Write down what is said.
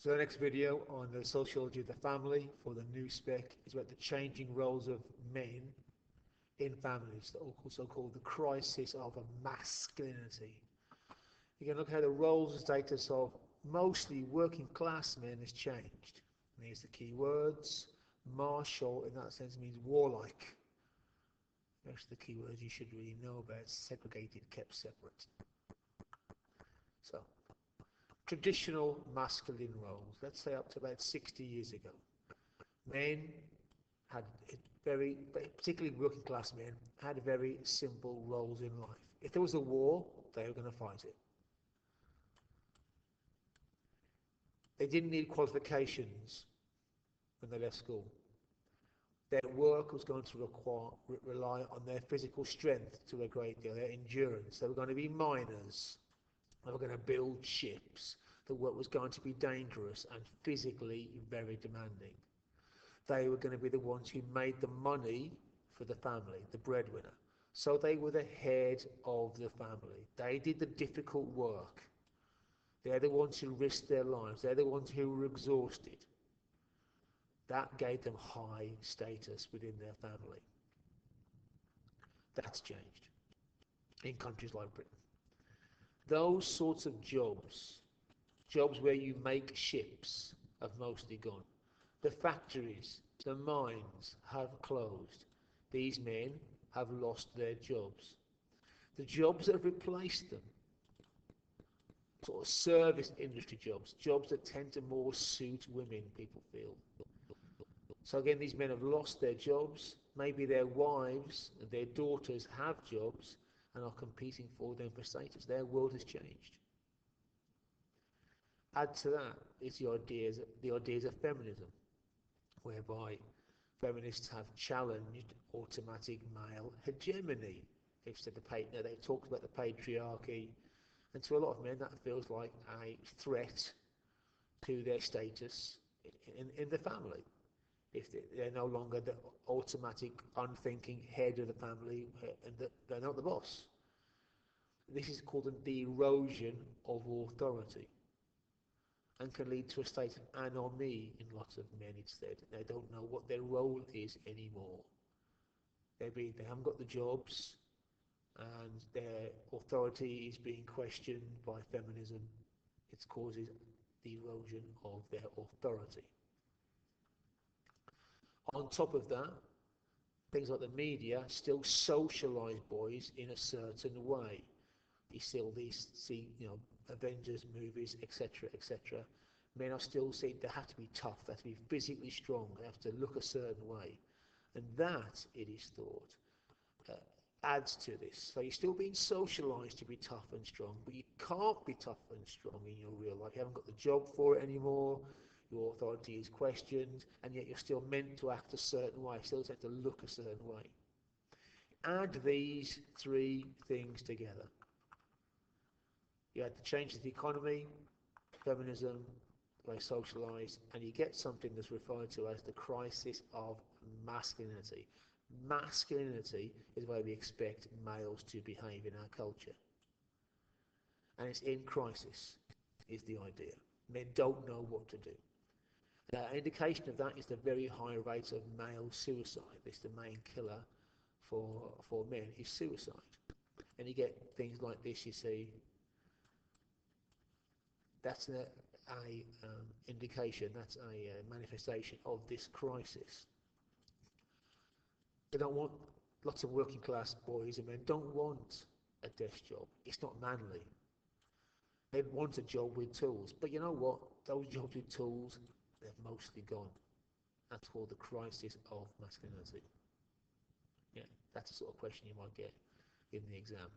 So the next video on the sociology of the family for the new spec is about the changing roles of men in families, also called the crisis of masculinity. You can look at how the roles and status of mostly working class men has changed. And here's the key words. Martial, in that sense, means warlike. That's the key words you should really know about. Segregated, kept separate. So, traditional masculine roles, let's say up to about 60 years ago. Men had very, particularly working class men, had very simple roles in life. If there was a war, they were going to fight it. They didn't need qualifications when they left school. Their work was going to rely on their physical strength to a great deal, their endurance. They were going to be miners. They were going to build ships. The work was going to be dangerous and physically very demanding. They were going to be the ones who made the money for the family, the breadwinner. So they were the head of the family. They did the difficult work. They're the ones who risked their lives. They're the ones who were exhausted. That gave them high status within their family. That's changed in countries like Britain. Those sorts of jobs where you make ships, have mostly gone. The factories, the mines have closed. These men have lost their jobs. The jobs that have replaced them, sort of service industry jobs that tend to more suit women, people feel. So again, these men have lost their jobs. Maybe their wives and their daughters have jobs and are competing for them for status. Their world has changed. Add to that is the ideas of feminism, whereby feminists have challenged automatic male hegemony. They've talked about the patriarchy, and to a lot of men that feels like a threat to their status in the family. If they're no longer the automatic, unthinking head of the family, and they're not the boss. This is called the erosion of authority, and can lead to a state of anomie in lots of men instead. They don't know what their role is anymore. They haven't got the jobs, and their authority is being questioned by feminism. It causes the erosion of their authority. On top of that, things like the media still socialise boys in a certain way. You still see, Avengers movies, etc., etc. Men are still seen, they have to be tough, they have to be physically strong, they have to look a certain way. And that, it is thought, adds to this. So you're still being socialised to be tough and strong, but you can't be tough and strong in your real life. You haven't got the job for it anymore. Your authority is questioned, and yet you're still meant to act a certain way, still meant to look a certain way. Add these three things together. You had the change of the economy, feminism, the way socialised, and you get something that's referred to as the crisis of masculinity. Masculinity is the way we expect males to behave in our culture. And it's in crisis, is the idea. Men don't know what to do. An indication of that is the very high rate of male suicide. This is the main killer for men, is suicide. And you get things like this, you see. That's an indication, that's a manifestation of this crisis. They don't want, lots of working class boys and men don't want a desk job. It's not manly. They want a job with tools. But you know what? Those jobs with tools, they've mostly gone. That's called the crisis of masculinity. Yeah, that's the sort of question you might get in the exam.